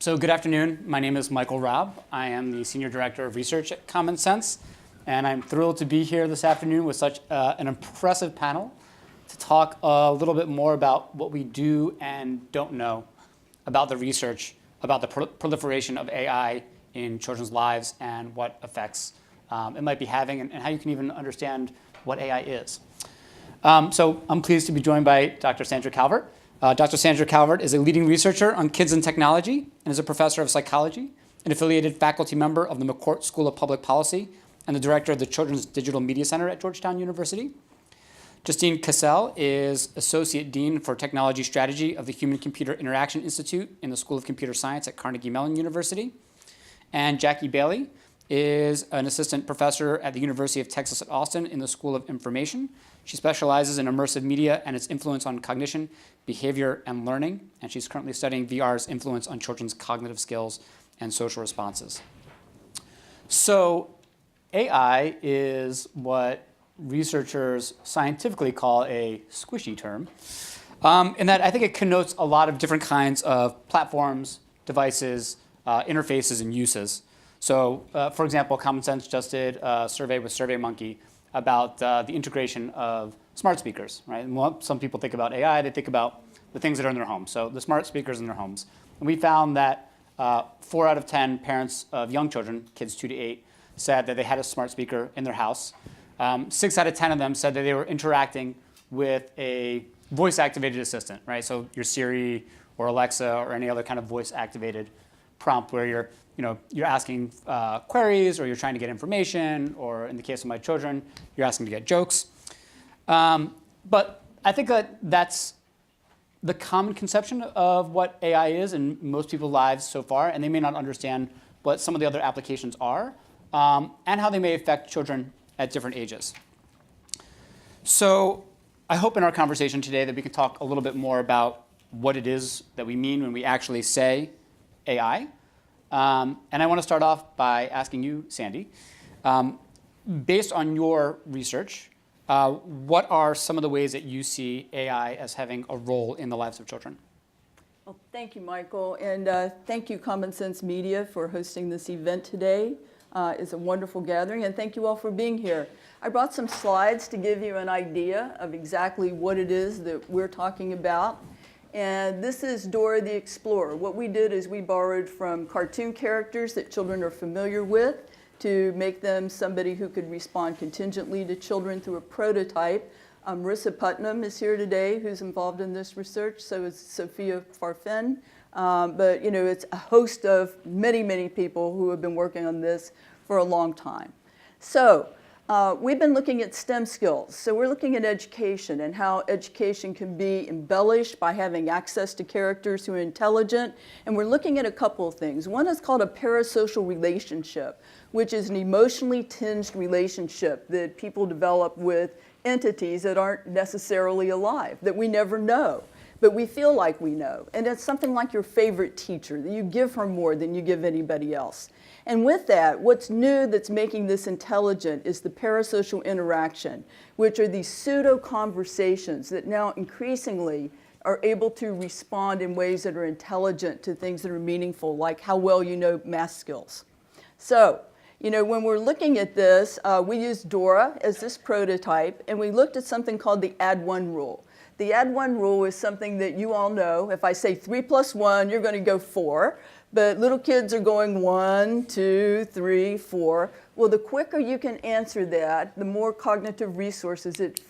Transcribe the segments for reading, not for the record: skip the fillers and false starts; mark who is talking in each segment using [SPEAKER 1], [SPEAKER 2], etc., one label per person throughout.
[SPEAKER 1] So good afternoon. My name is Michael Robb. I am the Senior Director of Research at Common Sense, and I'm thrilled to be here this afternoon with such an impressive panel to talk a little bit more about what we do and don't know about the research, about the proliferation of AI in children's lives and what effects it might be having and how you can even understand what AI is. So I'm pleased to be joined by Dr. Sandra Calvert. Dr. Sandra Calvert is a leading researcher on kids and technology and is a professor of psychology, an affiliated faculty member of the McCourt School of Public Policy, and the director of the Children's Digital Media Center at Georgetown University. Justine Cassell is Associate Dean for Technology Strategy of the Human-Computer Interaction Institute in the School of Computer Science at Carnegie Mellon University. And Jakki Bailey is an assistant professor at the University of Texas at Austin in the School of Information. She specializes in immersive media and its influence on cognition, behavior, and learning. And she's currently studying VR's influence on children's cognitive skills and social responses. So AI is what researchers scientifically call a squishy term, in that I think it connotes a lot of different kinds of platforms, devices, interfaces, and uses. So, for example, Common Sense just did a survey with SurveyMonkey about the integration of smart speakers, right? And some people think about AI, they think about the things that are in their homes. So the smart speakers in their homes. And we found that 4 out of 10 parents of young children, kids 2 to 8, said that they had a smart speaker in their house. 6 out of 10 of them said that they were interacting with a voice-activated assistant, right? So your Siri or Alexa or any other kind of voice-activated prompt where you're asking queries, or you're trying to get information, or in the case of my children, you're asking to get jokes. But I think that that's the common conception of what AI is in most people's lives so far, and they may not understand what some of the other applications are, and how they may affect children at different ages. So I hope in our conversation today that we can talk a little bit more about what it is that we mean when we actually say AI. And I want to start off by asking you, Sandy, based on your research, what are some of the ways that you see AI as having a role in the lives of children?
[SPEAKER 2] Well, thank you, Michael, and thank you, Common Sense Media, for hosting this event today. It's a wonderful gathering, and thank you all for being here. I brought some slides to give you an idea of exactly what it is that we're talking about. And this is Dora the Explorer. What we did is we borrowed from cartoon characters that children are familiar with to make them somebody who could respond contingently to children through a prototype. Marissa Putnam is here today, who's involved in this research. So is Sophia Farfen. But it's a host of many, many people who have been working on this for a long time. So we've been looking at STEM skills. So we're looking at education and how education can be embellished by having access to characters who are intelligent. And we're looking at a couple of things. One is called a parasocial relationship, which is an emotionally tinged relationship that people develop with entities that aren't necessarily alive, that we never know, but we feel like we know. And it's something like your favorite teacher, that you give her more than you give anybody else. And with that, what's new that's making this intelligent is the parasocial interaction, which are these pseudo-conversations that now increasingly are able to respond in ways that are intelligent to things that are meaningful, like how well you know math skills. So, when we're looking at this, we used Dora as this prototype, and we looked at something called the add 1 rule. The add 1 rule is something that you all know. If I say 3 plus 1, you're going to go 4. But little kids are going 1, 2, 3, 4. Well, the quicker you can answer that, the more cognitive resources it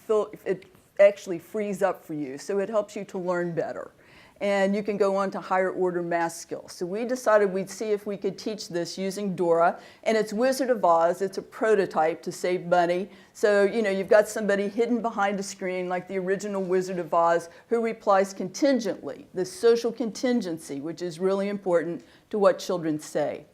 [SPEAKER 2] actually frees up for you. So it helps you to learn better. And you can go on to higher order math skills. So we decided we'd see if we could teach this using Dora. And it's Wizard of Oz. It's a prototype to save money. So, you've got somebody hidden behind a screen like the original Wizard of Oz who replies contingently, the social contingency, which is really important to what children say.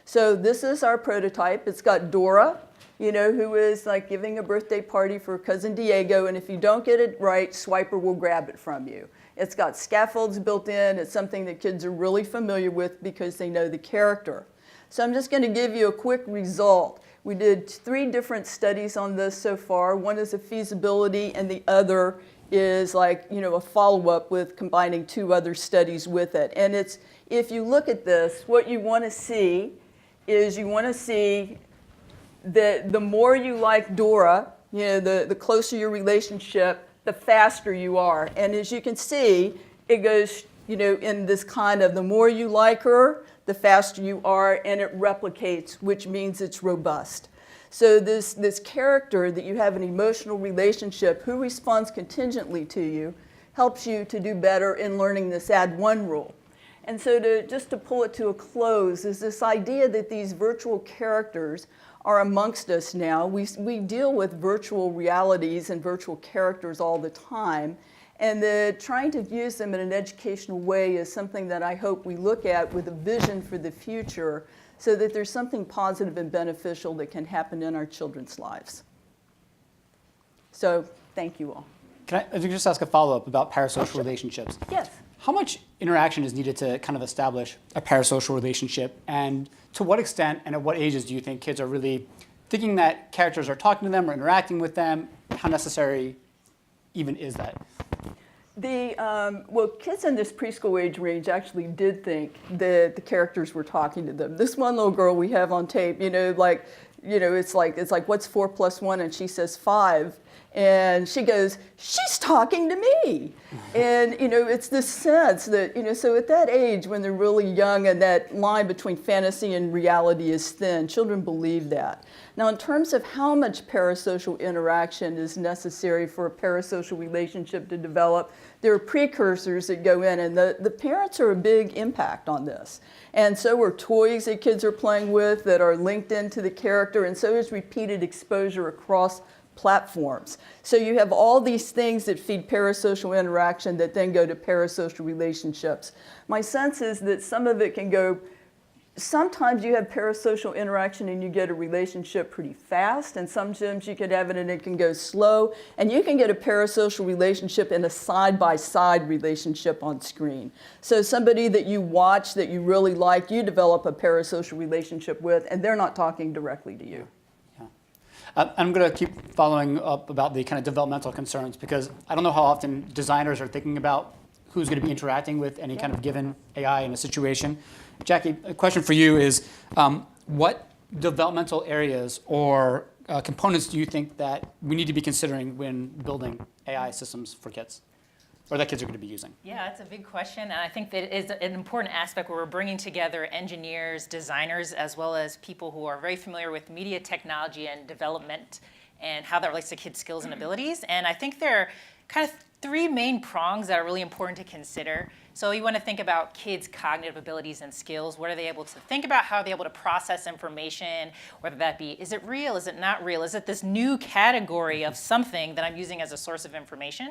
[SPEAKER 2] So this is our prototype. It's got Dora, who is like giving a birthday party for cousin Diego. And if you don't get it right, Swiper will grab it from you. It's got scaffolds built in. It's something that kids are really familiar with because they know the character. So I'm just going to give you a quick result. We did 3 different studies on this so far. One is a feasibility, and the other is a follow-up with combining 2 other studies with it. And it's if you look at this, what you want to see is you want to see that the more you like Dora, the closer your relationship, the faster you are. And as you can see, it goes, in this kind of the more you like her, the faster you are, and it replicates, which means it's robust. So this character that you have an emotional relationship, who responds contingently to you, helps you to do better in learning this add one rule. And so just to pull it to a close is this idea that these virtual characters are amongst us now. We deal with virtual realities and virtual characters all the time. And trying to use them in an educational way is something that I hope we look at with a vision for the future so that there's something positive and beneficial that can happen in our children's lives. So thank you all.
[SPEAKER 1] Can I just ask a follow-up about parasocial relationships?
[SPEAKER 2] Yes.
[SPEAKER 1] How much interaction is needed to kind of establish a parasocial relationship? And to what extent and at what ages do you think kids are really thinking that characters are talking to them or interacting with them? How necessary even is that?
[SPEAKER 2] Well, kids in this preschool age range actually did think that the characters were talking to them. This one little girl we have on tape, it's like, what's 4 + 1? And she says 5. And she goes, she's talking to me. And, it's this sense that, so at that age when they're really young and that line between fantasy and reality is thin, children believe that. Now, in terms of how much parasocial interaction is necessary for a parasocial relationship to develop, there are precursors that go in, and the parents are a big impact on this. And so are toys that kids are playing with that are linked into the character, and so is repeated exposure across platforms. So you have all these things that feed parasocial interaction that then go to parasocial relationships. My sense is that some of it can go, sometimes you have parasocial interaction and you get a relationship pretty fast, and sometimes you could have it and it can go slow, and you can get a parasocial relationship in a side-by-side relationship on screen. So somebody that you watch that you really like, you develop a parasocial relationship with, and they're not talking directly to you.
[SPEAKER 1] I'm going to keep following up about the kind of developmental concerns because I don't know how often designers are thinking about who's going to be interacting with any kind of given AI in a situation. Jakki, a question for you is, what developmental areas or components do you think that we need to be considering when building AI systems for kids, or that kids are going to be using?
[SPEAKER 3] Yeah, that's a big question, and I think that it is an important aspect where we're bringing together engineers, designers, as well as people who are very familiar with media technology and development and how that relates to kids' skills and abilities. And I think there are kind of 3 main prongs that are really important to consider. So you want to think about kids' cognitive abilities and skills. What are they able to think about? How are they able to process information? Whether that be, is it real? Is it not real? Is it this new category of something that I'm using as a source of information?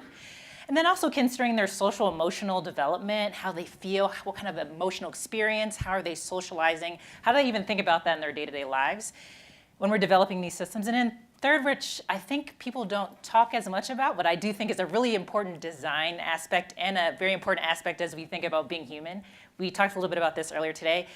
[SPEAKER 3] And then also considering their social emotional development, how they feel, what kind of emotional experience, how are they socializing, how do they even think about that in their day-to-day lives when we're developing these systems. And then third, which I think people don't talk as much about, but I do think is a really important design aspect and a very important aspect as we think about being human. We talked a little bit about this earlier today,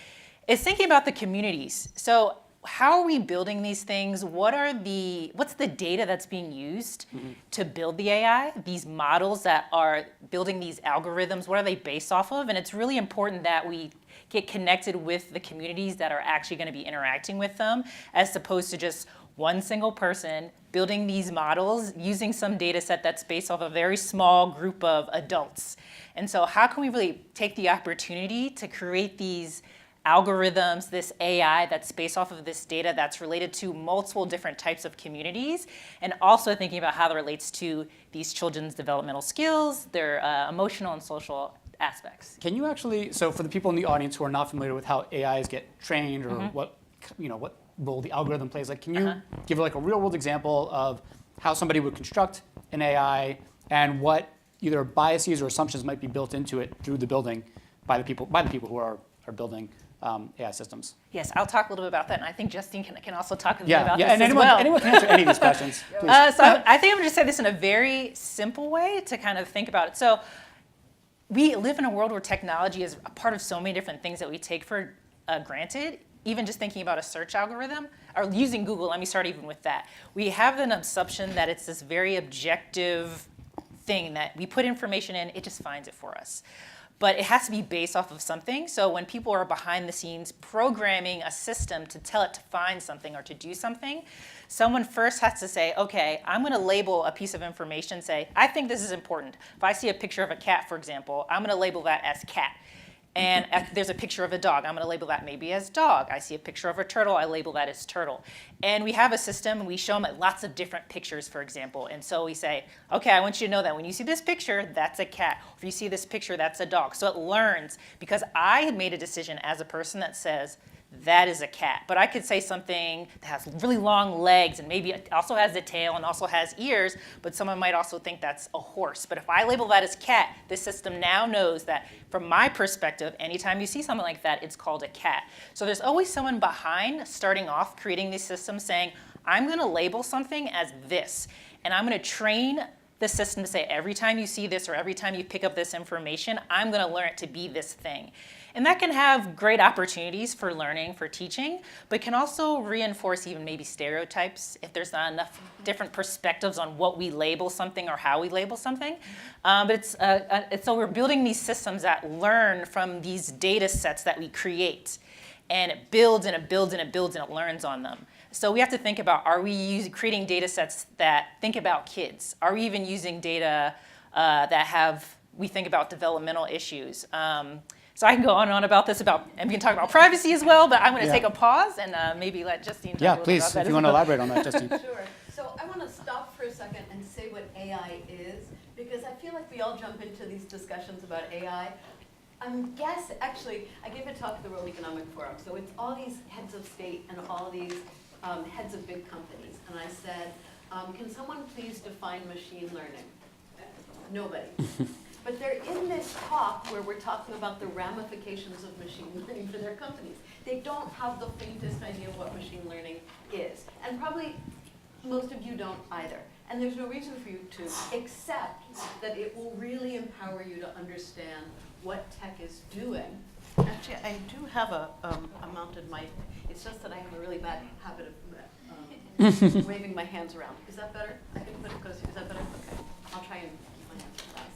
[SPEAKER 3] is thinking about the communities. So how are we building these things? What's the data that's being used to build the AI? These models that are building these algorithms, what are they based off of? And it's really important that we get connected with the communities that are actually going to be interacting with them, as opposed to just one single person building these models using some data set that's based off a very small group of adults. And so how can we really take the opportunity to create these algorithms, this AI that's based off of this data that's related to multiple different types of communities, and also thinking about how that relates to these children's developmental skills, their emotional and social aspects.
[SPEAKER 1] Can you actually, so for the people in the audience who are not familiar with how AIs get trained or what role the algorithm plays, like, can you give like a real world example of how somebody would construct an AI and what either biases or assumptions might be built into it through the building by the people who are building AI systems?
[SPEAKER 3] Yes, I'll talk a little bit about that, and I think Justine can also talk a little bit about this
[SPEAKER 1] and
[SPEAKER 3] as well.
[SPEAKER 1] anyone can answer any of these questions.
[SPEAKER 3] So I think I'm going to say this in a very simple way to kind of think about it. So we live in a world where technology is a part of so many different things that we take for granted. Even just thinking about a search algorithm, or using Google, let me start even with that. We have an assumption that it's this very objective thing that we put information in, it just finds it for us. but it has to be based off of something. So when people are behind the scenes programming a system to tell it to find something or to do something, someone first has to say, okay, I'm going to label a piece of information, say, I think this is important. If I see a picture of a cat, for example, I'm going to label that as cat. And if there's a picture of a dog, I'm going to label that maybe as dog. I see a picture of a turtle, I label that as turtle. And we have a system, and we show them lots of different pictures, for example. And so we say, okay, I want you to know that when you see this picture, that's a cat. If you see this picture, that's a dog. So it learns, because I had made a decision as a person that says, that is a cat. But I could say something that has really long legs and maybe it also has a tail and also has ears, but someone might also think that's a horse. But if I label that as cat, the system now knows that from my perspective, anytime you see something like that, it's called a cat. So there's always someone behind starting off creating these systems saying, I'm going to label something as this, and I'm going to train the system to say every time you see this or every time you pick up this information, I'm going to learn it to be this thing. And that can have great opportunities for learning, for teaching, but can also reinforce even maybe stereotypes if there's not enough different perspectives on what we label something or how we label something. But so we're building these systems that learn from these data sets that we create. And it builds and it builds and it builds and it learns on them. So we have to think about, are we creating data sets that think about kids? Are we even using data we think about developmental issues? So I can go on and on about this, and we can talk about privacy as well, but I'm going to take a pause and maybe let Justine talk a little bit about that.
[SPEAKER 1] If you want to elaborate on that, Justine.
[SPEAKER 4] Sure. So I want to stop for a second and say what AI is, because I feel like we all jump into these discussions about AI. Actually, I gave a talk at the World Economic Forum, so it's all these heads of state and all these heads of big companies. And I said, can someone please define machine learning? Nobody. But they're in this talk where we're talking about the ramifications of machine learning for their companies. They don't have the faintest idea of what machine learning is. And probably most of you don't either. And there's no reason for you to, except that it will really empower you to understand what tech is doing. Actually, I do have a mounted mic. It's just that I have a really bad habit of waving my hands around. Is that better? I can put it closer. Is that better? Okay. I'll try and keep my hands fast.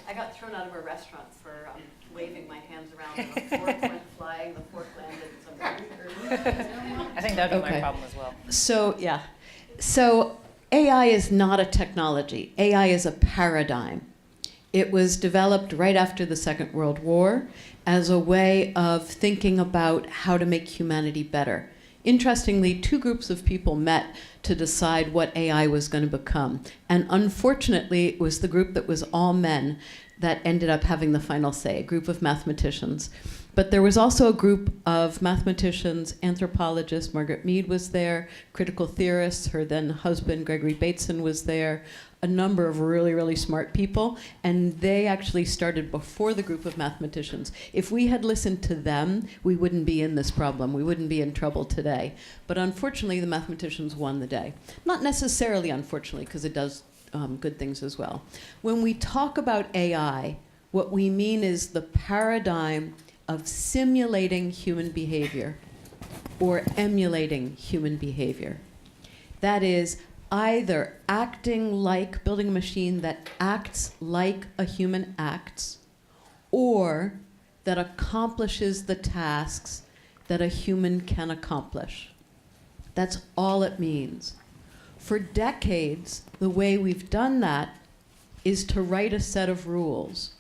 [SPEAKER 4] I got thrown out of a restaurant for waving my hands around. And the fork went flying. The fork landed somewhere.
[SPEAKER 3] I think that would be my problem as well.
[SPEAKER 5] So AI is not a technology. AI is a paradigm. It was developed right after the Second World War as a way of thinking about how to make humanity better. Interestingly, two groups of people met to decide what AI was going to become. And unfortunately, it was the group that was all men that ended up having the final say, a group of mathematicians. But there was also a group of mathematicians, anthropologists, Margaret Mead was there, critical theorists, her then husband, Gregory Bateson, was there, a number of really, really smart people, and they actually started before the group of mathematicians. If we had listened to them, we wouldn't be in this problem. We wouldn't be in trouble today. But unfortunately, the mathematicians won the day. Not necessarily unfortunately, because it does good things as well. When we talk about AI, what we mean is the paradigm of simulating human behavior or emulating human behavior. That is, either building a machine that acts like a human acts, or that accomplishes the tasks that a human can accomplish. That's all it means. For decades, the way we've done that is to write a set of rules.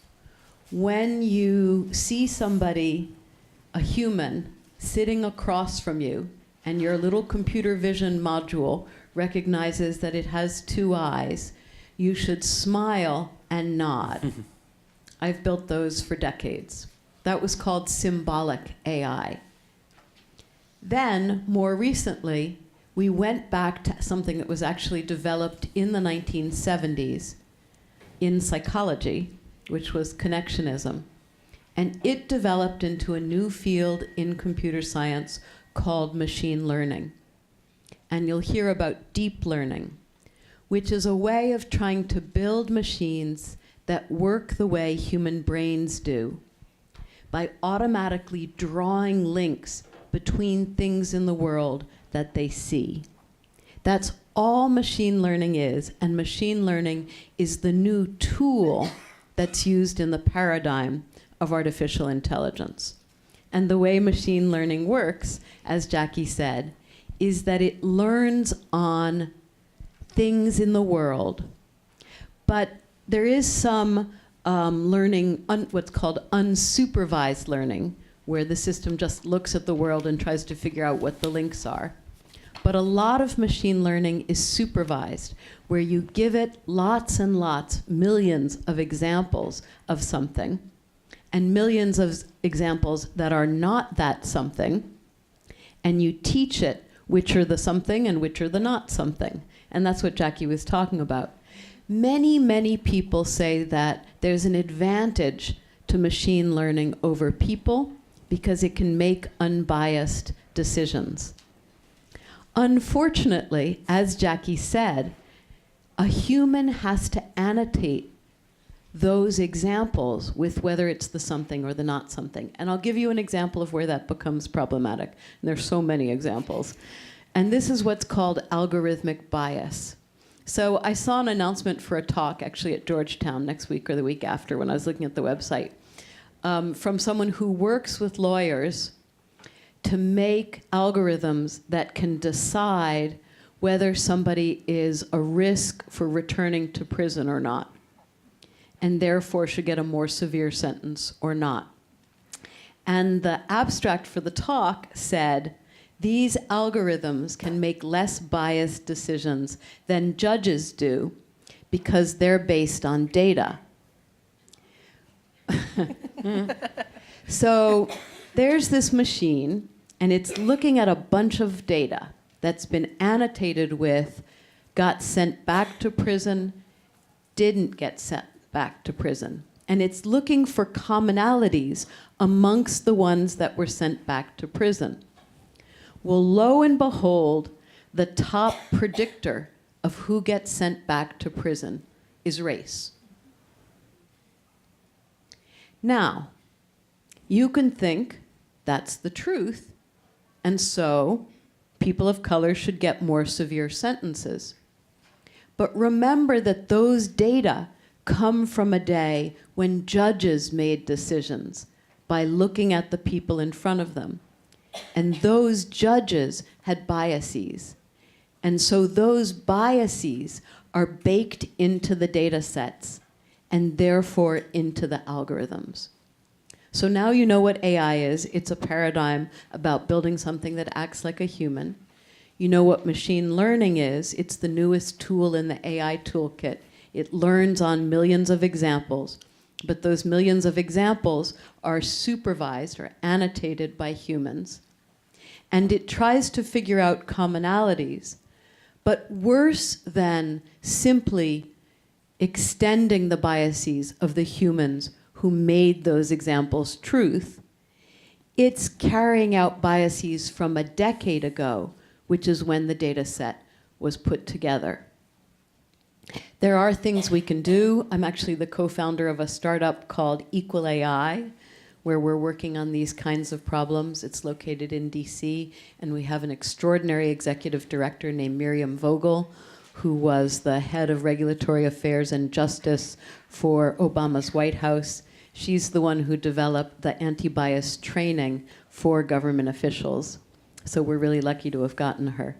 [SPEAKER 5] When you see somebody, a human, sitting across from you, and your little computer vision module recognizes that it has two eyes, you should smile and nod. I've built those for decades. That was called symbolic AI. Then, more recently, we went back to something that was actually developed in the 1970s in psychology, which was connectionism. And it developed into a new field in computer science called machine learning. And you'll hear about deep learning, which is a way of trying to build machines that work the way human brains do, by automatically drawing links between things in the world that they see. That's all machine learning is, and machine learning is the new tool that's used in the paradigm of artificial intelligence. And the way machine learning works, as Jakki said, is that it learns on things in the world. But there is some learning, what's called unsupervised learning, where the system just looks at the world and tries to figure out what the links are. But a lot of machine learning is supervised, where you give it lots and lots, millions of examples of something, and millions of examples that are not that something, and you teach it which are the something and which are the not something. And that's what Jakki was talking about. Many, many people say that there's an advantage to machine learning over people because it can make unbiased decisions. Unfortunately, as Jakki said, a human has to annotate those examples with whether it's the something or the not something. And I'll give you an example of where that becomes problematic. And there's so many examples. And this is what's called algorithmic bias. So I saw an announcement for a talk actually at Georgetown next week or the week after when I was looking at the website from someone who works with lawyers to make algorithms that can decide whether somebody is a risk for returning to prison or not, and therefore should get a more severe sentence or not. And the abstract for the talk said, these algorithms can make less biased decisions than judges do because they're based on data. So there's this machine, and it's looking at a bunch of data that's been annotated with got sent back to prison, didn't get sent back to prison. And it's looking for commonalities amongst the ones that were sent back to prison. Well, lo and behold, the top predictor of who gets sent back to prison is race. Now, you can think that's the truth, and so people of color should get more severe sentences. But remember that those data come from a day when judges made decisions by looking at the people in front of them. And those judges had biases. And so those biases are baked into the data sets and therefore into the algorithms. So now you know what AI is. It's a paradigm about building something that acts like a human. You know what machine learning is. It's the newest tool in the AI toolkit. It learns on millions of examples, but those millions of examples are supervised or annotated by humans. And it tries to figure out commonalities. But worse than simply extending the biases of the humans who made those examples truth, it's carrying out biases from a decade ago, which is when the data set was put together. There are things we can do. I'm actually the co-founder of a startup called Equal AI, where we're working on these kinds of problems. It's located in DC, and we have an extraordinary executive director named Miriam Vogel, who was the head of regulatory affairs and justice for Obama's White House. She's the one who developed the anti-bias training for government officials. So we're really lucky to have gotten her.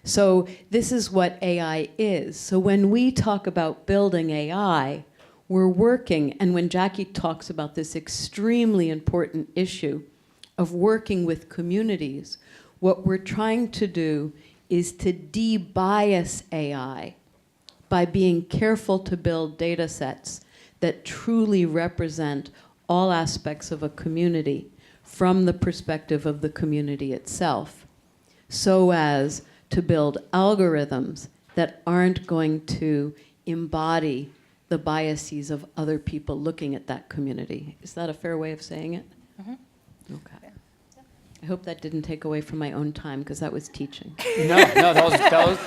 [SPEAKER 5] So this is what AI is. So when we talk about building AI, we're working, and when Jakki talks about this extremely important issue of working with communities, what we're trying to do is to de-bias AI by being careful to build data sets that truly represent all aspects of a community from the perspective of the community itself, so as to build algorithms that aren't going to embody the biases of other people looking at that community. Is that a fair way of saying it?
[SPEAKER 3] Mm-hmm.
[SPEAKER 5] Okay. I hope that didn't take away from my own time, because that was teaching.
[SPEAKER 1] No, that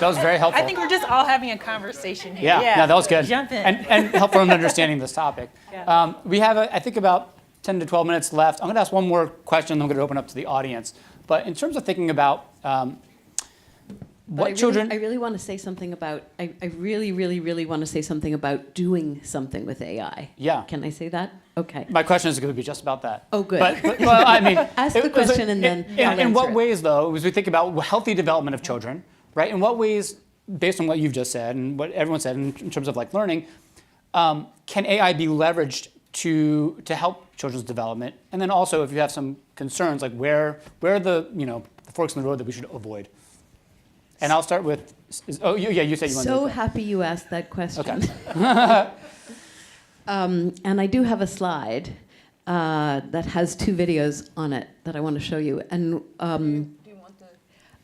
[SPEAKER 1] was very helpful.
[SPEAKER 3] I think we're just all having a conversation here.
[SPEAKER 1] Yeah, no, that was good.
[SPEAKER 3] Jump in.
[SPEAKER 1] And helpful in understanding this topic.
[SPEAKER 3] Yeah.
[SPEAKER 1] We have, I think, about 10 to 12 minutes left. I'm going to ask one more question, then I'm going to open up to the audience. But in terms of thinking about what children...
[SPEAKER 5] I really want to say something about, I really, really, really want to say something about doing something with AI.
[SPEAKER 1] Yeah.
[SPEAKER 5] Can I say that? Okay.
[SPEAKER 1] My question is going to be just about that.
[SPEAKER 5] Oh, good.
[SPEAKER 1] But well, I mean,
[SPEAKER 5] Ask the
[SPEAKER 1] it was
[SPEAKER 5] question and then I'll
[SPEAKER 1] in what
[SPEAKER 5] answer it.
[SPEAKER 1] ways, though, as we think about healthy development of children, right? In what ways, based on what you've just said and what everyone said in terms of like learning, can AI be leveraged to help children's development? And then also, if you have some concerns, like where are the the forks in the road that we should avoid? And I'll start with. You said you wanted
[SPEAKER 5] So
[SPEAKER 1] to.
[SPEAKER 5] happy you asked that question.
[SPEAKER 1] Okay.
[SPEAKER 5] And I do have a slide that has 2 videos on it that I want to show you. And
[SPEAKER 2] Do you want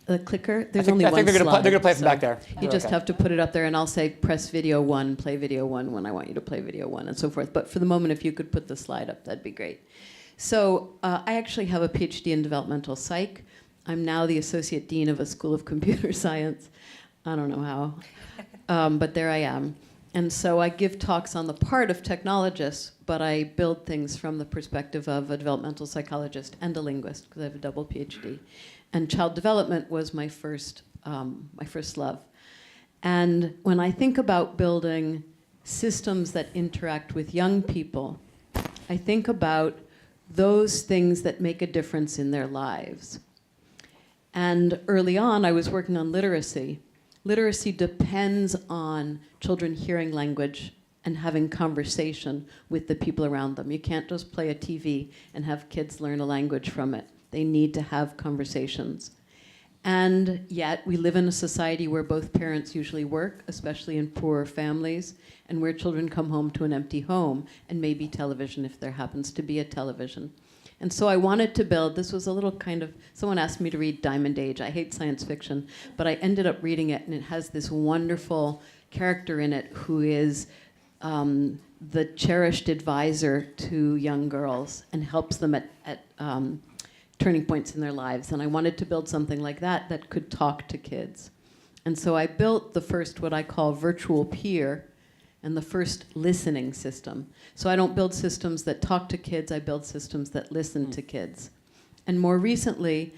[SPEAKER 5] the clicker, there's
[SPEAKER 1] I think,
[SPEAKER 5] only
[SPEAKER 1] I
[SPEAKER 5] one
[SPEAKER 1] think they're
[SPEAKER 5] slide.
[SPEAKER 1] going to play from
[SPEAKER 5] so
[SPEAKER 1] back there.
[SPEAKER 5] You just
[SPEAKER 1] Okay.
[SPEAKER 5] have to put it up there, and I'll say press video 1, play video 1 when I want you to play video 1, and so forth. But for the moment, if you could put the slide up, that'd be great. So I actually have a PhD in developmental psych. I'm now the associate dean of a school of computer science. I don't know how, but there I am. And so I give talks on the part of technologists, but I build things from the perspective of a developmental psychologist and a linguist, because I have a double PhD. And child development was my first love. And when I think about building systems that interact with young people, I think about those things that make a difference in their lives. And early on, I was working on literacy. Literacy depends on children hearing language and having conversation with the people around them. You can't just play a TV and have kids learn a language from it. They need to have conversations. And yet, we live in a society where both parents usually work, especially in poorer families, and where children come home to an empty home, and maybe television if there happens to be a television. And so I wanted to build, this was a little kind of, someone asked me to read Diamond Age. I hate science fiction, but I ended up reading it, and it has this wonderful character in it who is the cherished advisor to young girls and helps them at turning points in their lives. And I wanted to build something like that that could talk to kids. And so I built the first, what I call virtual peer, and the first listening system. So I don't build systems that talk to kids, I build systems that listen to kids. And more recently,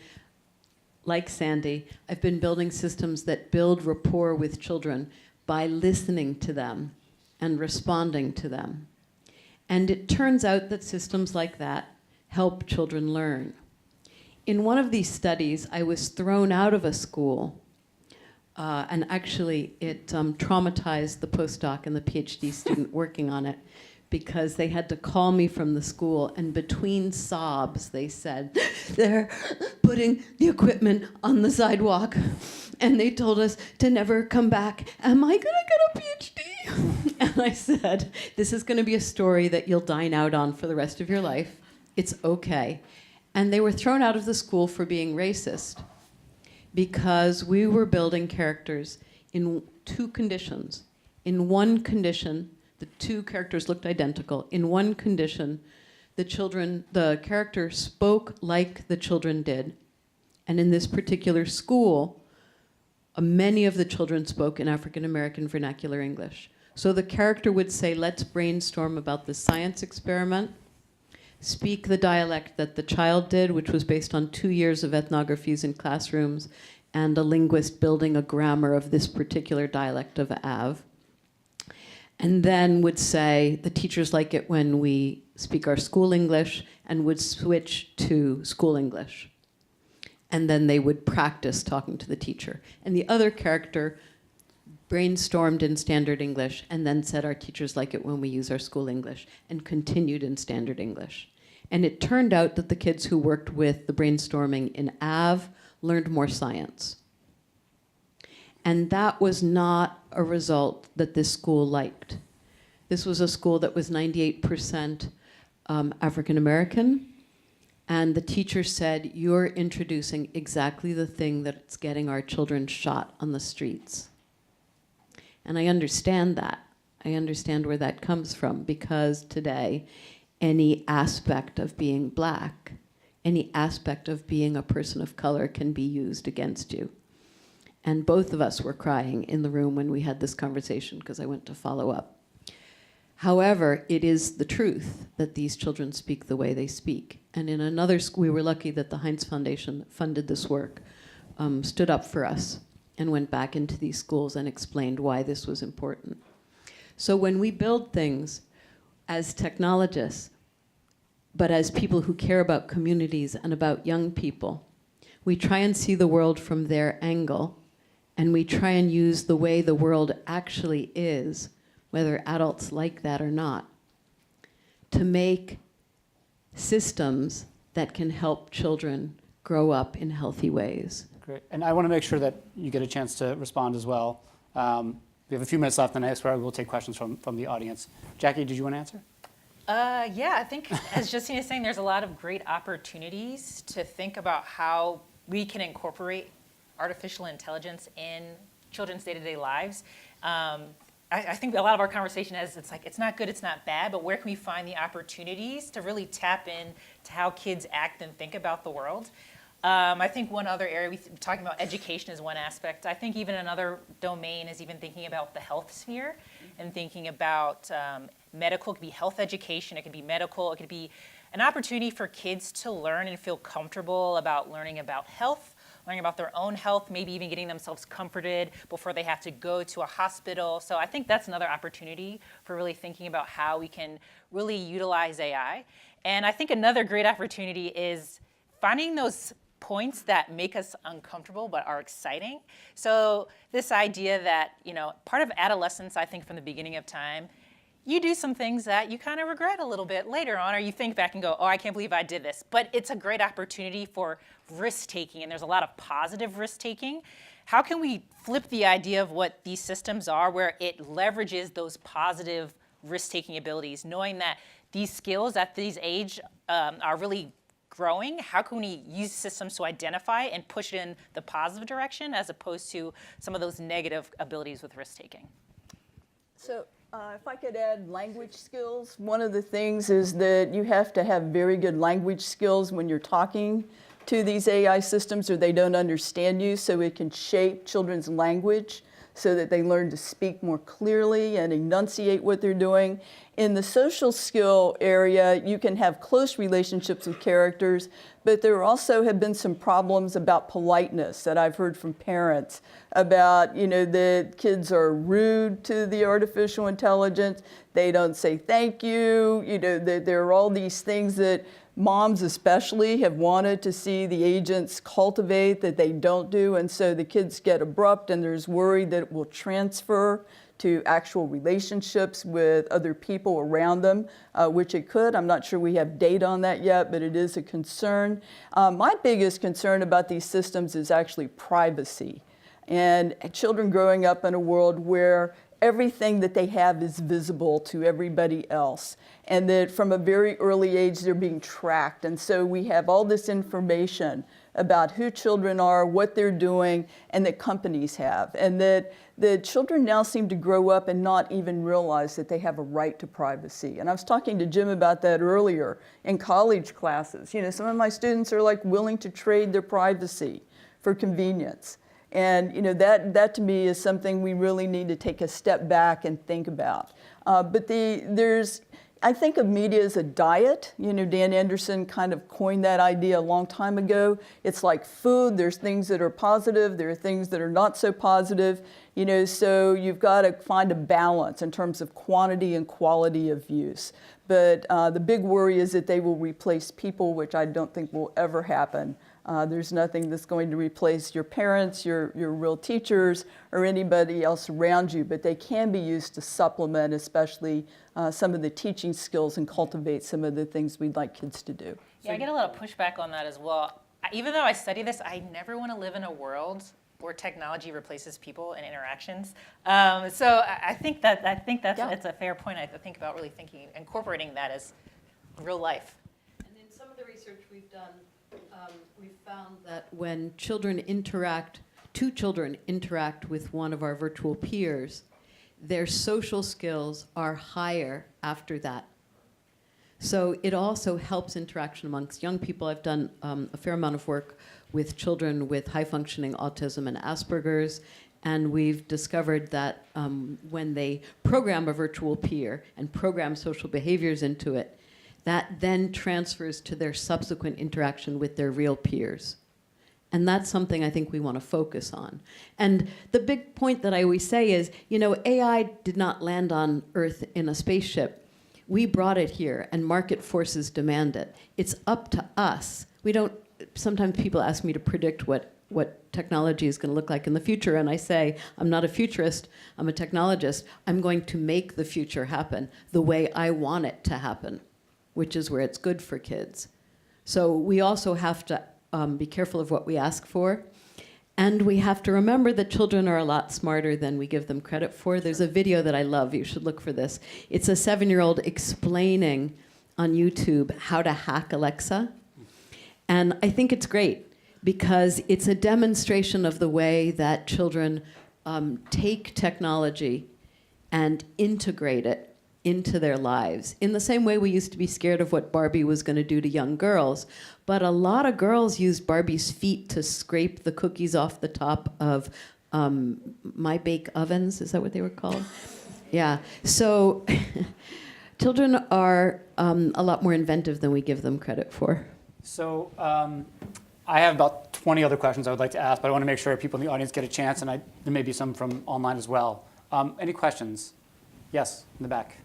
[SPEAKER 5] like Sandy, I've been building systems that build rapport with children by listening to them and responding to them. And it turns out that systems like that help children learn. In one of these studies, I was thrown out of a school. And actually, it traumatized the postdoc and the PhD student working on it, because they had to call me from the school, and between sobs, they said, they're putting the equipment on the sidewalk, and they told us to never come back. Am I gonna get a PhD? And I said, this is gonna be a story that you'll dine out on for the rest of your life. It's okay. And they were thrown out of the school for being racist, because we were building characters in 2 conditions. In one condition, the 2 characters looked identical. In one condition, the character spoke like the children did. And in this particular school, many of the children spoke in African American vernacular English. So the character would say, let's brainstorm about the science experiment, speak the dialect that the child did, which was based on 2 years of ethnographies in classrooms, and a linguist building a grammar of this particular dialect of Av. And then would say, the teachers like it when we speak our school English, and would switch to school English. And then they would practice talking to the teacher. And the other character brainstormed in standard English, and then said, our teachers like it when we use our school English, and continued in standard English. And it turned out that the kids who worked with the brainstorming in Av learned more science. And that was not a result that this school liked. This was a school that was 98% African American, and the teacher said, you're introducing exactly the thing that's getting our children shot on the streets. And I understand that. I understand where that comes from, because today, any aspect of being black, any aspect of being a person of color can be used against you. And both of us were crying in the room when we had this conversation, because I went to follow up. However, it is the truth that these children speak the way they speak. And in another school, we were lucky that the Heinz Foundation funded this work, stood up for us, and went back into these schools and explained why this was important. So when we build things as technologists, but as people who care about communities and about young people. We try and see the world from their angle, and we try and use the way the world actually is, whether adults like that or not, to make systems that can help children grow up in healthy ways.
[SPEAKER 1] Great. And I want to make sure that you get a chance to respond as well. We have a few minutes left, and I swear we'll take questions from the audience. Jakki, did you want to answer?
[SPEAKER 3] Yeah, I think, as Justine is saying, there's a lot of great opportunities to think about how we can incorporate artificial intelligence in children's day-to-day lives. I think a lot of our conversation is, it's like, it's not good, it's not bad, but where can we find the opportunities to really tap in to how kids act and think about the world? I think one other area, we're talking about education is one aspect. I think even another domain is even thinking about the health sphere and thinking about medical. It could be health education, it could be medical, it could be an opportunity for kids to learn and feel comfortable about learning about health, learning about their own health, maybe even getting themselves comforted before they have to go to a hospital. So I think that's another opportunity for really thinking about how we can really utilize AI. And I think another great opportunity is finding those points that make us uncomfortable but are exciting. So this idea that, part of adolescence, I think from the beginning of time, you do some things that you kind of regret a little bit later on, or you think back and go, oh, I can't believe I did this. But it's a great opportunity for risk-taking, and there's a lot of positive risk-taking. How can we flip the idea of what these systems are, where it leverages those positive risk-taking abilities, knowing that these skills at this age are really growing? How can we use systems to identify and push it in the positive direction as opposed to some of those negative abilities with risk-taking?
[SPEAKER 2] So if I could add language skills, one of the things is that you have to have very good language skills when you're talking to these AI systems or they don't understand you, so it can shape children's language so that they learn to speak more clearly and enunciate what they're doing. In the social skill area, you can have close relationships with characters, but there also have been some problems about politeness that I've heard from parents about, the kids are rude to the artificial intelligence, they don't say thank you, there are all these things that moms especially have wanted to see the agents cultivate that they don't do, and so the kids get abrupt and there's worry that it will transfer to actual relationships with other people around them, which it could. I'm not sure we have data on that yet, but it is a concern. My biggest concern about these systems is actually privacy. And children growing up in a world where everything that they have is visible to everybody else, and that from a very early age they're being tracked. And so we have all this information about who children are, what they're doing, and that companies have. And that the children now seem to grow up and not even realize that they have a right to privacy. And I was talking to Jim about that earlier in college classes. Some of my students are willing to trade their privacy for convenience. And that to me is something we really need to take a step back and think about. But I think of media as a diet. Dan Anderson kind of coined that idea a long time ago. It's like food. There's things that are positive. There are things that are not so positive. So you've got to find a balance in terms of quantity and quality of use. But the big worry is that they will replace people, which I don't think will ever happen. There's nothing that's going to replace your parents, your real teachers, or anybody else around you, but they can be used to supplement, especially some of the teaching skills and cultivate some of the things we'd like kids to do.
[SPEAKER 3] Yeah, I get a lot of pushback on that as well. Even though I study this, I never want to live in a world where technology replaces people and interactions. So I think that's it's a fair point. I think about really incorporating that as real life.
[SPEAKER 5] And in some of the research we've done, we found that when two children interact with one of our virtual peers, their social skills are higher after that. So it also helps interaction amongst young people. I've done a fair amount of work with children with high-functioning autism and Asperger's, and we've discovered that when they program a virtual peer and program social behaviors into it, that then transfers to their subsequent interaction with their real peers. And that's something I think we want to focus on. And the big point that I always say is, AI did not land on Earth in a spaceship. We brought it here, and market forces demand it. It's up to us. We don't. Sometimes people ask me to predict what technology is going to look like in the future, and I say, I'm not a futurist, I'm a technologist. I'm going to make the future happen the way I want it to happen, which is where it's good for kids. So we also have to be careful of what we ask for. And we have to remember that children are a lot smarter than we give them credit for. There's a video that I love. You should look for this. It's a 7-year-old explaining on YouTube how to hack Alexa. And I think it's great because it's a demonstration of the way that children take technology and integrate it into their lives. In the same way we used to be scared of what Barbie was going to do to young girls. But a lot of girls used Barbie's feet to scrape the cookies off the top of My Bake ovens. Is that what they were called? Yeah. So children are a lot more inventive than we give them credit for.
[SPEAKER 1] So I have about 20 other questions I would like to ask, but I want to make sure people in the audience get a chance, and there may be some from online as well. Any questions? Yes, in the back.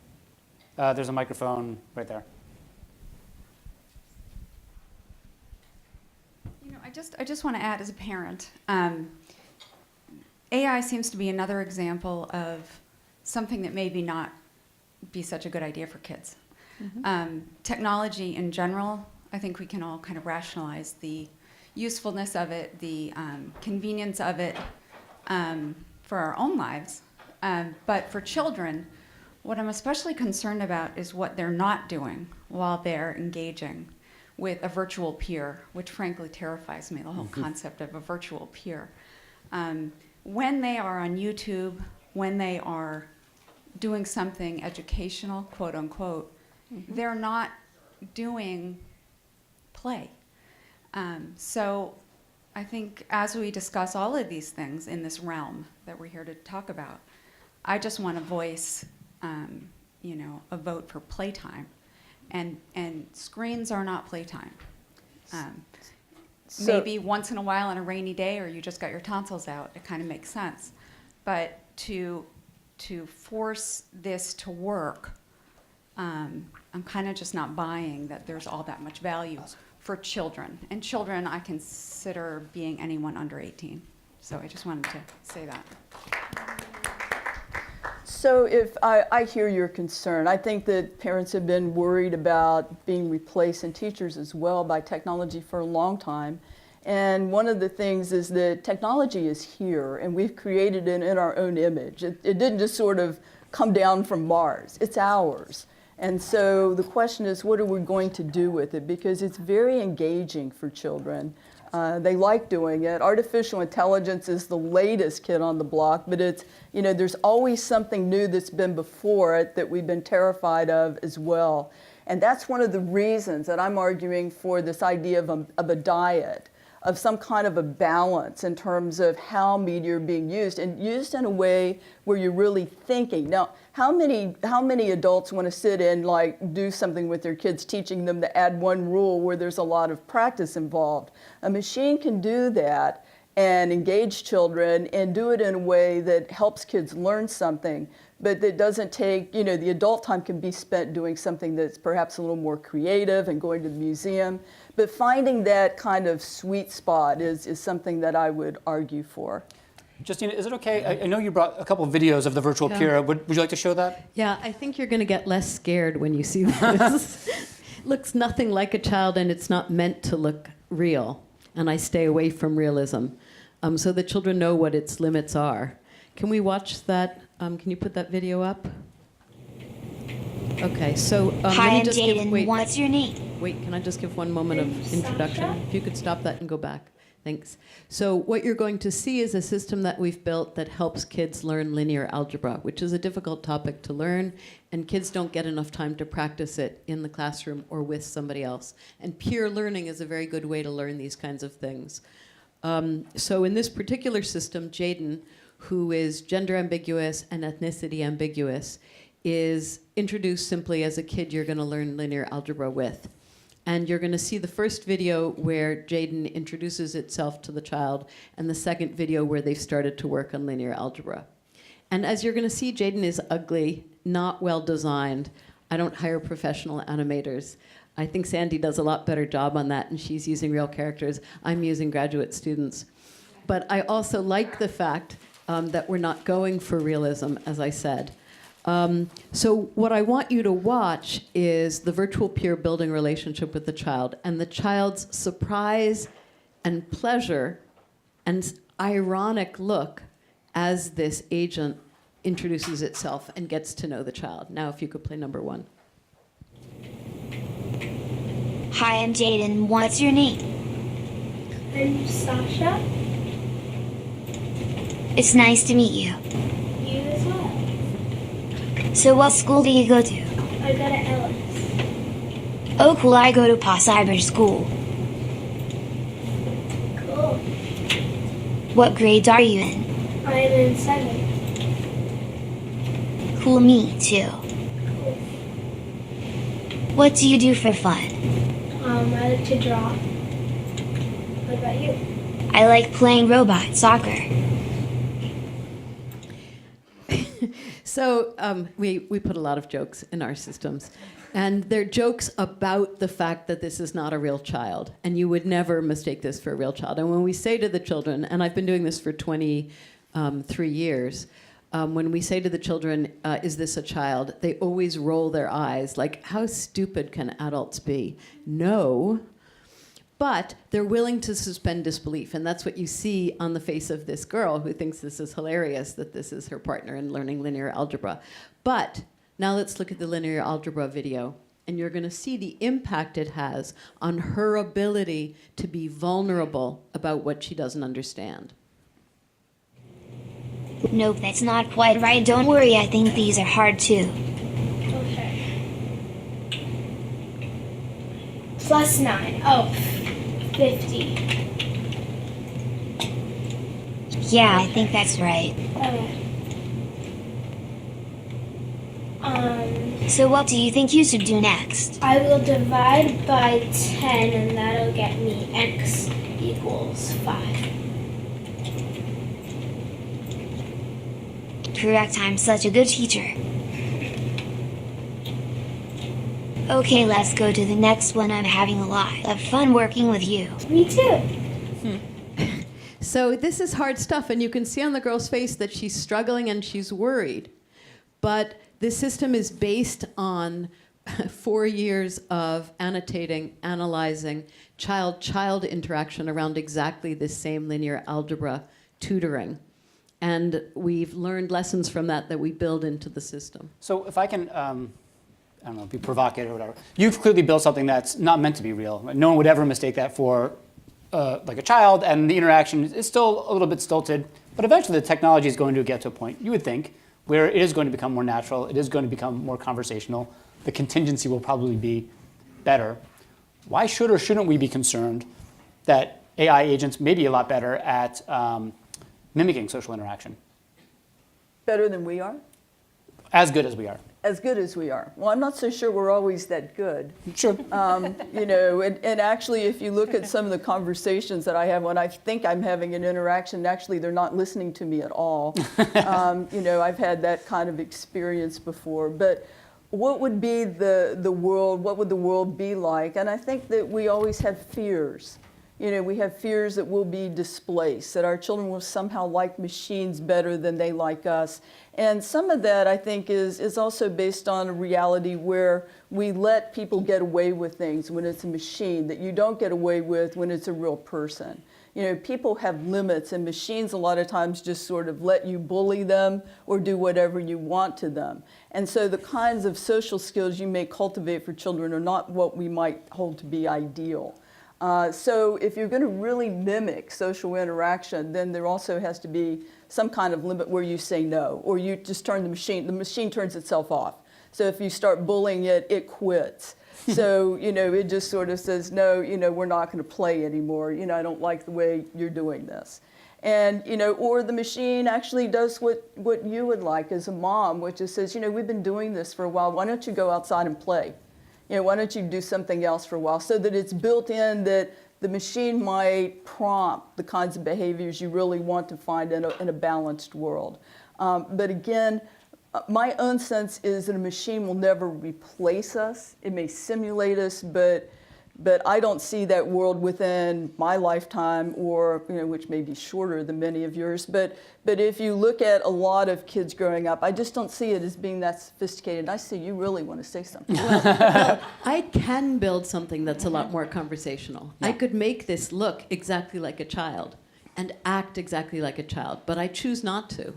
[SPEAKER 1] There's a microphone right there.
[SPEAKER 6] You know, I just want to add as a parent, AI seems to be another example of something that maybe not be such a good idea for kids. Mm-hmm. Technology in general, I think we can all kind of rationalize the usefulness of it, the convenience of it for our own lives. But for children, what I'm especially concerned about is what they're not doing while they're engaging with a virtual peer, which frankly terrifies me, the whole concept of a virtual peer. When they are on YouTube, when they are doing something educational, quote unquote, they're not doing play. So I think as we discuss all of these things in this realm that we're here to talk about, I just want to voice a vote for playtime. And screens are not playtime. Maybe once in a while on a rainy day, or you just got your tonsils out, it kind of makes sense. But to force this to work, I'm kind of just not buying that there's all that much value for children. And children, I consider being anyone under 18. So I just wanted to say that.
[SPEAKER 2] So if I hear your concern, I think that parents have been worried about being replaced, and teachers as well, by technology for a long time. And one of the things is that technology is here, and we've created it in our own image. It didn't just sort of come down from Mars. It's ours. And so the question is, what are we going to do with it? Because it's very engaging for children. They like doing it. Artificial intelligence is the latest kid on the block, but it's, there's always something new that's been before it that we've been terrified of as well. And that's one of the reasons that I'm arguing for this idea of a diet, of some kind of a balance in terms of how media are being used, and used in a way where you're really thinking. Now, how many adults want to sit and do something with their kids, teaching them to add one rule where there's a lot of practice involved? A machine can do that and engage children and do it in a way that helps kids learn something, but that doesn't take, the adult time can be spent doing something that's perhaps a little more creative and going to the museum. But finding that kind of sweet spot is something that I would argue for.
[SPEAKER 1] Justine, is it okay? I know you brought a couple of videos of the virtual peer. Would you like to show that?
[SPEAKER 5] Yeah, I think you're going to get less scared when you see this. Looks nothing like a child, and it's not meant to look real. And I stay away from realism, so the children know what its limits are. Can we watch that? Can you put that video up? Okay, so
[SPEAKER 7] Hi,
[SPEAKER 5] let me
[SPEAKER 7] I'm
[SPEAKER 5] just
[SPEAKER 7] Jaden. What's your name?
[SPEAKER 5] Wait, can I just give one moment of introduction? If you could stop that and go back. Thanks. So what you're going to see is a system that we've built that helps kids learn linear algebra, which is a difficult topic to learn, and kids don't get enough time to practice it in the classroom or with somebody else. And peer learning is a very good way to learn these kinds of things. So in this particular system, Jaden, who is gender ambiguous and ethnicity ambiguous, is introduced simply as a kid you're going to learn linear algebra with. And you're going to see the first video where Jaden introduces itself to the child, and the second video where they've started to work on linear algebra. And as you're going to see, Jaden is ugly, not well designed. I don't hire professional animators. I think Sandy does a lot better job on that, and she's using real characters. I'm using graduate students. But I also like the fact that we're not going for realism, as I said. So what I want you to watch is the virtual peer building relationship with the child, and the child's surprise and pleasure and ironic look as this agent introduces itself and gets to know the child. Now, if you could play number 1.
[SPEAKER 7] Hi, I'm Jaden. What's your name?
[SPEAKER 8] I'm Sasha.
[SPEAKER 7] It's nice to meet you.
[SPEAKER 8] You as well.
[SPEAKER 7] So what school do you go to?
[SPEAKER 8] I go to Ellis.
[SPEAKER 7] Oh, cool. I go to Pa Cyber School.
[SPEAKER 8] Cool.
[SPEAKER 7] What grades are you in?
[SPEAKER 8] I'm in 7th.
[SPEAKER 7] Cool, me too.
[SPEAKER 8] Cool.
[SPEAKER 7] What do you do for fun?
[SPEAKER 8] I like to draw. What about you?
[SPEAKER 7] I like playing robot soccer.
[SPEAKER 5] So we put a lot of jokes in our systems. And they're jokes about the fact that this is not a real child. And you would never mistake this for a real child. And when we say to the children, and I've been doing this for 23 years, when we say to the children, is this a child? They always roll their eyes like, how stupid can adults be? No. But they're willing to suspend disbelief. And that's what you see on the face of this girl who thinks this is hilarious, that this is her partner in learning linear algebra. But now let's look at the linear algebra video. And you're going to see the impact it has on her ability to be vulnerable about what she doesn't understand.
[SPEAKER 7] Nope, that's not quite right. Don't worry, I think these are hard too.
[SPEAKER 8] Okay. +9. Oh, 50.
[SPEAKER 7] Yeah, I think that's right.
[SPEAKER 8] Okay.
[SPEAKER 7] So what do you think you should do next?
[SPEAKER 8] I will divide by 10, and that'll get me x equals 5.
[SPEAKER 7] Correct, I'm such a good teacher. Okay, let's go to the next one. I'm having a lot of fun working with you.
[SPEAKER 8] Me too.
[SPEAKER 5] So this is hard stuff, and you can see on the girl's face that she's struggling and she's worried. But this system is based on 4 years of annotating, analyzing, child-child interaction around exactly this same linear algebra tutoring. And we've learned lessons from that that we build into the system.
[SPEAKER 1] So if I can, I don't know, be provocative or whatever. You've clearly built something that's not meant to be real. No one would ever mistake that for like a child, and the interaction is still a little bit stilted. But eventually the technology is going to get to a point, you would think, where it is going to become more natural. It is going to become more conversational. The contingency will probably be better. Why should or shouldn't we be concerned that AI agents may be a lot better at mimicking social interaction?
[SPEAKER 2] Better than we are?
[SPEAKER 1] As good as we are.
[SPEAKER 2] As good as we are. Well, I'm not so sure we're always that good.
[SPEAKER 1] Sure.
[SPEAKER 2] You know, and actually, if you look at some of the conversations that I have when I think I'm having an interaction, actually they're not listening to me at all. You know, I've had that kind of experience before. But what would be the world, what would the world be like? And I think that we always have fears. You know, we have fears that we'll be displaced, that our children will somehow like machines better than they like us. And some of that, I think, is also based on a reality where we let people get away with things when it's a machine that you don't get away with when it's a real person. You know, people have limits, and machines a lot of times just sort of let you bully them or do whatever you want to them. And so the kinds of social skills you may cultivate for children are not what we might hold to be ideal. So if you're going to really mimic social interaction, then there also has to be some kind of limit where you say no, or you just turn the machine turns itself off. So if you start bullying it, it quits. So, you know, it just sort of says, no, you know, we're not going to play anymore. You know, I don't like the way you're doing this. And, you know, or the machine actually does what you would like as a mom, which is says, you know, we've been doing this for a while. Why don't you go outside and play? You know, why don't you do something else for a while, so that it's built in that the machine might prompt the kinds of behaviors you really want to find in a balanced world. But again, my own sense is that a machine will never replace us. It may simulate us, but I don't see that world within my lifetime, or which may be shorter than many of yours. But if you look at a lot of kids growing up, I just don't see it as being that sophisticated. I see you really want to say something.
[SPEAKER 5] Well, I can build something that's a lot more conversational.
[SPEAKER 1] Yeah.
[SPEAKER 5] I could make this look exactly like a child and act exactly like a child, but I choose not to.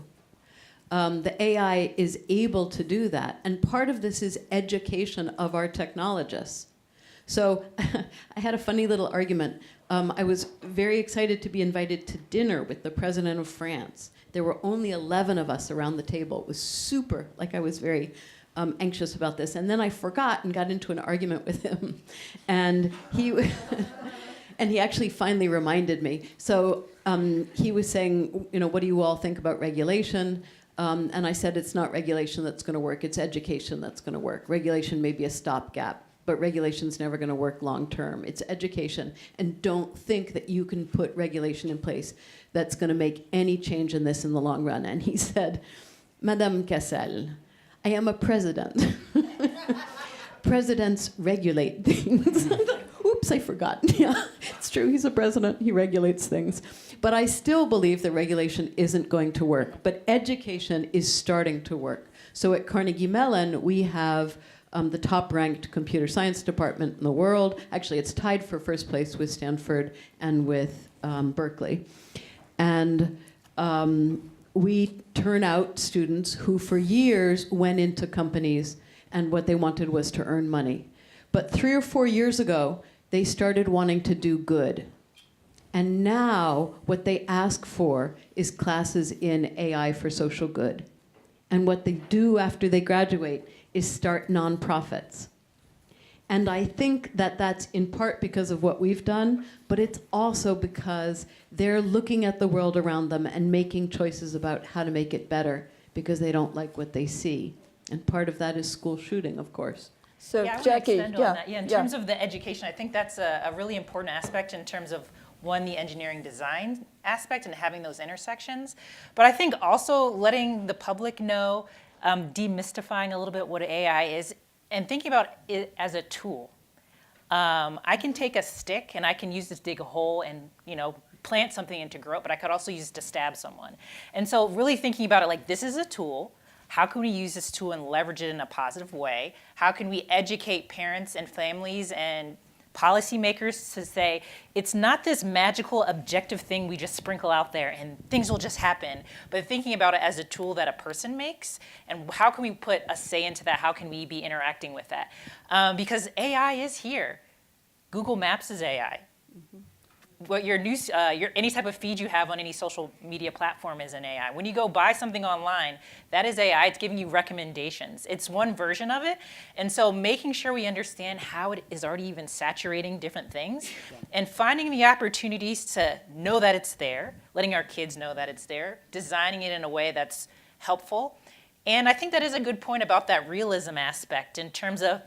[SPEAKER 5] The AI is able to do that, and part of this is education of our technologists. So I had a funny little argument. I was very excited to be invited to dinner with the president of France. There were only 11 of us around the table. It was super, I was very anxious about this. And then I forgot and got into an argument with him. And he, and he actually finally reminded me. So he was saying, what do you all think about regulation? And I said, it's not regulation that's going to work. It's education that's going to work. Regulation may be a stopgap, but regulation's never going to work long term. It's education. And don't think that you can put regulation in place that's going to make any change in this in the long run. And he said, Madame Cassell, I am a president. Presidents regulate things. Oops, I forgot. Yeah, it's true. He's a president. He regulates things. But I still believe that regulation isn't going to work. But education is starting to work. So at Carnegie Mellon, we have the top-ranked computer science department in the world. Actually, it's tied for first place with Stanford and with Berkeley. And we turn out students who for years went into companies and what they wanted was to earn money. But 3 or 4 years ago, they started wanting to do good. And now what they ask for is classes in AI for social good. And what they do after they graduate is start nonprofits. And I think that that's in part because of what we've done, but it's also because they're looking at the world around them and making choices about how to make it better because they don't like what they see. And part of that is school shooting, of course.
[SPEAKER 2] So,
[SPEAKER 3] Yeah, I want to
[SPEAKER 2] Jakki,
[SPEAKER 3] extend on that. Yeah, in terms of the education, I think that's a really important aspect in terms of, one, the engineering design aspect and having those intersections. But I think also letting the public know, demystifying a little bit what AI is, and thinking about it as a tool. I can take a stick and I can use this to dig a hole and plant something and to grow it, but I could also use it to stab someone. And so really thinking about it like this is a tool. How can we use this tool and leverage it in a positive way? How can we educate parents and families and policymakers to say, it's not this magical objective thing we just sprinkle out there and things will just happen, but thinking about it as a tool that a person makes, and how can we put a say into that? How can we be interacting with that? Because AI is here. Google Maps is AI. Mm-hmm. What your news, any type of feed you have on any social media platform is an AI. When you go buy something online, that is AI. It's giving you recommendations. It's one version of it. And so making sure we understand how it is already even saturating different things and finding the opportunities to know that it's there, letting our kids know that it's there, designing it in a way that's helpful. And I think that is a good point about that realism aspect in terms of,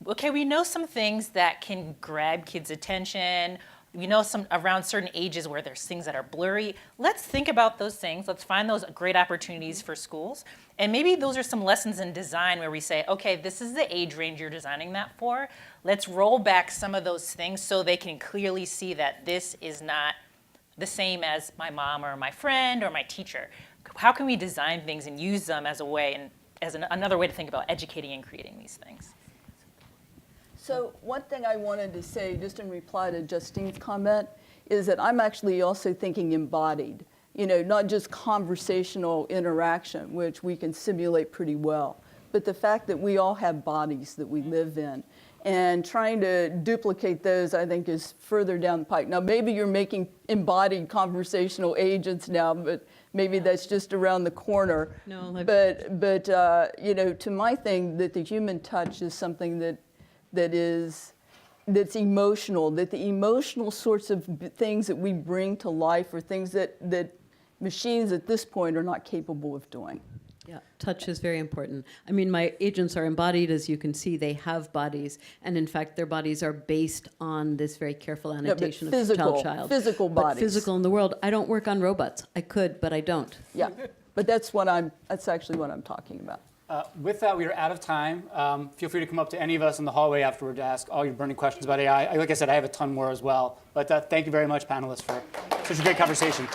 [SPEAKER 3] okay, we know some things that can grab kids' attention. We know some around certain ages where there's things that are blurry. Let's think about those things. Let's find those great opportunities for schools. And maybe those are some lessons in design where we say, okay, this is the age range you're designing that for. Let's roll back some of those things so they can clearly see that this is not the same as my mom or my friend or my teacher. How can we design things and use them as a way and as another way to think about educating and creating these things?
[SPEAKER 2] So one thing I wanted to say, just in reply to Justine's comment, is that I'm actually also thinking embodied, not just conversational interaction, which we can simulate pretty well, but the fact that we all have bodies that we live in. And trying to duplicate those, I think, is further down the pike. Now, maybe you're making embodied conversational agents now, but maybe that's just around the corner.
[SPEAKER 5] No,
[SPEAKER 2] but to my thing, that the human touch is something that's emotional, that the emotional sorts of things that we bring to life are things that machines at this point are not capable of doing.
[SPEAKER 5] Yeah, touch is very important. I mean, my agents are embodied, as you can see. They have bodies, and in fact, their bodies are based on this very careful annotation of child.
[SPEAKER 2] Physical bodies.
[SPEAKER 5] But physical in the world. I don't work on robots. I could, but I don't.
[SPEAKER 2] Yeah, but that's actually what I'm talking about.
[SPEAKER 1] With that, we are out of time. Feel free to come up to any of us in the hallway afterward to ask all your burning questions about AI. Like I said, I have a ton more as well. But thank you very much, panelists, for such a great conversation.